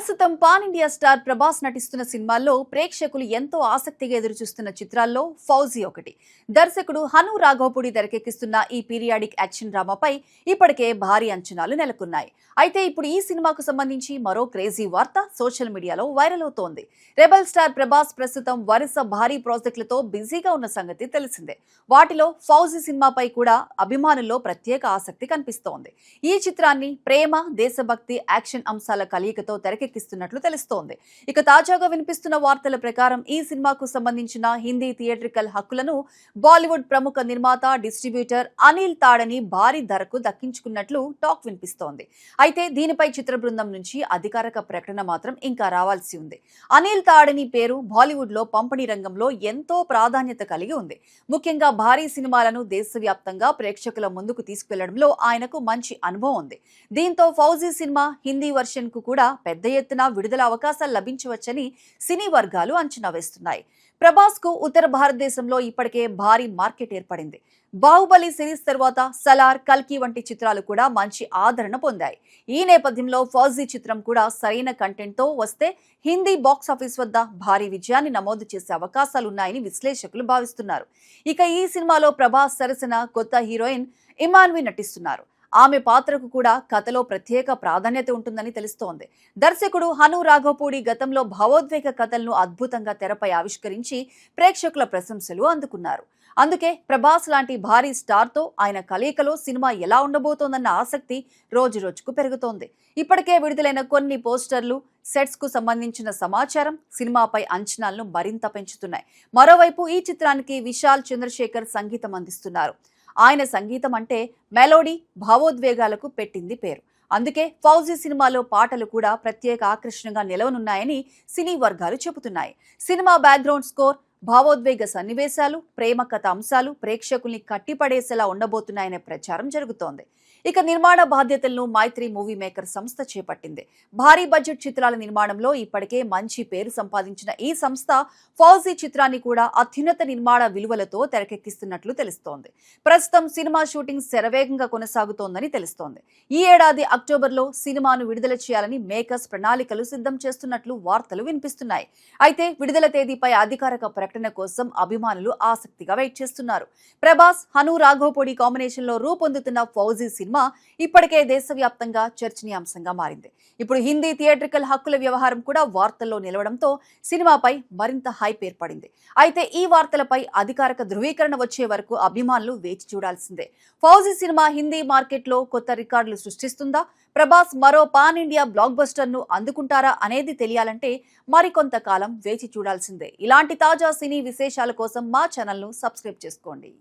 ప్రస్తుతం pan India star Prabhas నటిస్తున్న సినిమాల్లో ప్రేక్షకులు ఎంతో ఆసక్తిగా ఎదురుచూస్తున్న చిత్రాల్లో ఫౌజీ ఒకటి. దర్శకుడు హను రాఘవపూడి తెరకెక్కిస్తున్న ఈ పీరియాడిక్ యాక్షన్ డ్రామాపై ఇప్పటికే భారీ అంచనాలు నెలకొన్నాయి. అయితే ఇప్పుడు ఈ సినిమాకు సంబంధించి మరో క్రేజీ వార్త సోషల్ మీడియాలో వైరల్ అవుతోంది. రెబల్ స్టార్ ప్రభాస్ ప్రస్తుతం వరుస భారీ ప్రాజెక్టులతో బిజీగా ఉన్న సంగతి తెలిసిందే. వాటిలో ఫౌజీ సినిమాపై కూడా అభిమానుల్లో ప్రత్యేక ఆసక్తి కనిపిస్తోంది. ఈ చిత్రాన్ని ప్రేమ, దేశభక్తి, యాక్షన్ అంశాల కలయికతో తెరకెక్కిస్తున్నట్లు తెలుస్తోంది. ఇక తాజాగా వినిపిస్తున్న వార్తల ప్రకారం ఈ సినిమాకు సంబంధించిన హిందీ థియేట్రికల్ హక్కులను బాలీవుడ్ ప్రముఖ నిర్మాత, డిస్ట్రిబ్యూటర్ అనిల్ తాడని భారీ ధరకు దక్కించుకున్నట్లు టాక్ వినిపిస్తోంది. అయితే దీనిపై చిత్ర బృందం నుంచి అధికారిక ప్రకటన మాత్రం ఇంకా రావాల్సి ఉంది. అనిల్ తాడని పేరు బాలీవుడ్ లో పంపిణీ రంగంలో ఎంతో ప్రాధాన్యత కలిగి ఉంది. ముఖ్యంగా భారీ సినిమాలను దేశవ్యాప్తంగా ప్రేక్షకుల ముందుకు తీసుకెళ్లడంలో ఆయనకు మంచి అనుభవం ఉంది. దీంతో ఫౌజీ సినిమా హిందీ వర్షన్ కు కూడా పెద్ద ఎత్తున విడుదల అవకాశాలు లభించవచ్చని సినీ వర్గాలు అంచనా వేస్తున్నాయి. ప్రభాస్ కు ఉత్తర భారతదేశంలో ఇప్పటికే భారీ మార్కెట్ ఏర్పడింది. బాహుబలి సిరీస్ తర్వాత సలార్, కల్కి వంటి చిత్రాలు కూడా మంచి ఆదరణ పొందాయి. ఈ నేపథ్యంలో ఫౌజీ చిత్రం కూడా సరైన కంటెంట్ తో వస్తే హిందీ బాక్సాఫీస్ వద్ద భారీ విజయాన్ని నమోదు చేసే అవకాశాలున్నాయని విశ్లేషకులు భావిస్తున్నారు. ఇక ఈ సినిమాలో ప్రభాస్ సరసన కొత్త హీరోయిన్ ఇమాన్వి నటిస్తున్నారు. ఆమె పాత్రకు కూడా కథలో ప్రత్యేక ప్రాధాన్యత ఉంటుందని తెలుస్తోంది. దర్శకుడు హను రాఘవపూడి గతంలో భావోద్వేగ కథలను అద్భుతంగా తెరపై ఆవిష్కరించి ప్రేక్షకుల ప్రశంసలు అందుకున్నారు. అందుకే ప్రభాస్ లాంటి భారీ స్టార్ తో ఆయన కలయికలో సినిమా ఎలా ఉండబోతోందన్న ఆసక్తి రోజు రోజుకు పెరుగుతోంది. ఇప్పటికే విడుదలైన కొన్ని పోస్టర్లు, సెట్స్ కు సంబంధించిన సమాచారం సినిమాపై అంచనాలను మరింత పెంచుతున్నాయి. మరోవైపు ఈ చిత్రానికి విశాల్ చంద్రశేఖర్ సంగీతం అందిస్తున్నారు. ఆయన సంగీతం అంటే మెలోడీ, భావోద్వేగాలకు పెట్టింది పేరు. అందుకే ఫౌజీ సినిమాలో పాటలు కూడా ప్రత్యేక ఆకర్షణగా నిలవనున్నాయని సినీ వర్గాలు చెబుతున్నాయి. సినిమా బ్యాక్గ్రౌండ్ స్కోర్, భావోద్వేగ సన్నివేశాలు, ప్రేమ కథ అంశాలు ప్రేక్షకుల్ని కట్టిపడేసేలా ఉండబోతున్నాయనే ప్రచారం జరుగుతోంది. ఇక నిర్మాణ బాధ్యతలను మైత్రి మూవీ మేకర్ సంస్థ చేపట్టింది. భారీ బడ్జెట్ చిత్రాల నిర్మాణంలో ఇప్పటికే మంచి పేరు సంపాదించిన ఈ సంస్థ ఫౌజీ చిత్రాన్ని కూడా అత్యున్నత నిర్మాణ విలువలతో తెరకెక్కిస్తున్నట్లు తెలుస్తోంది. ప్రస్తుతం సినిమా షూటింగ్ శరవేగంగా కొనసాగుతోందని తెలుస్తోంది. ఈ ఏడాది అక్టోబర్లో సినిమాను విడుదల చేయాలని మేకర్స్ ప్రణాళికలు సిద్ధం చేస్తున్నట్లు వార్తలు వినిపిస్తున్నాయి. అయితే విడుదల తేదీపై అధికారిక ప్రకటన కోసం అభిమానులు ఆసక్తిగా వెయిట్ చేస్తున్నారు. ప్రభాస్, హను రాఘవపూడి కాంబినేషన్ లో రూపొందుతున్న ఫౌజీ సినిమా ఇప్పటికే దేశవ్యాప్తంగా చర్చనీయాంశంగా మారింది. ఇప్పుడు హిందీ థియేట్రికల్ హక్కుల వ్యవహారం కూడా వార్తల్లో నిలవడంతో సినిమాపై మరింత హైప్ ఏర్పడింది. అయితే ఈ వార్తలపై అధికారిక ధృవీకరణ వచ్చే వరకు అభిమానులు వేచి చూడాల్సిందే. ఫౌజీ సినిమా హిందీ మార్కెట్లో కొత్త రికార్డులు సృష్టిస్తుందా, ప్రభాస్ మరో పాన్ ఇండియా బ్లాక్ బస్టర్ ను అందుకుంటారా అనేది తెలియాలంటే మరికొంతకాలం వేచి చూడాల్సిందే. ఇలాంటి తాజా సినీ విశేషాల కోసం మా ఛానల్ ను సబ్స్క్రైబ్ చేసుకోండి.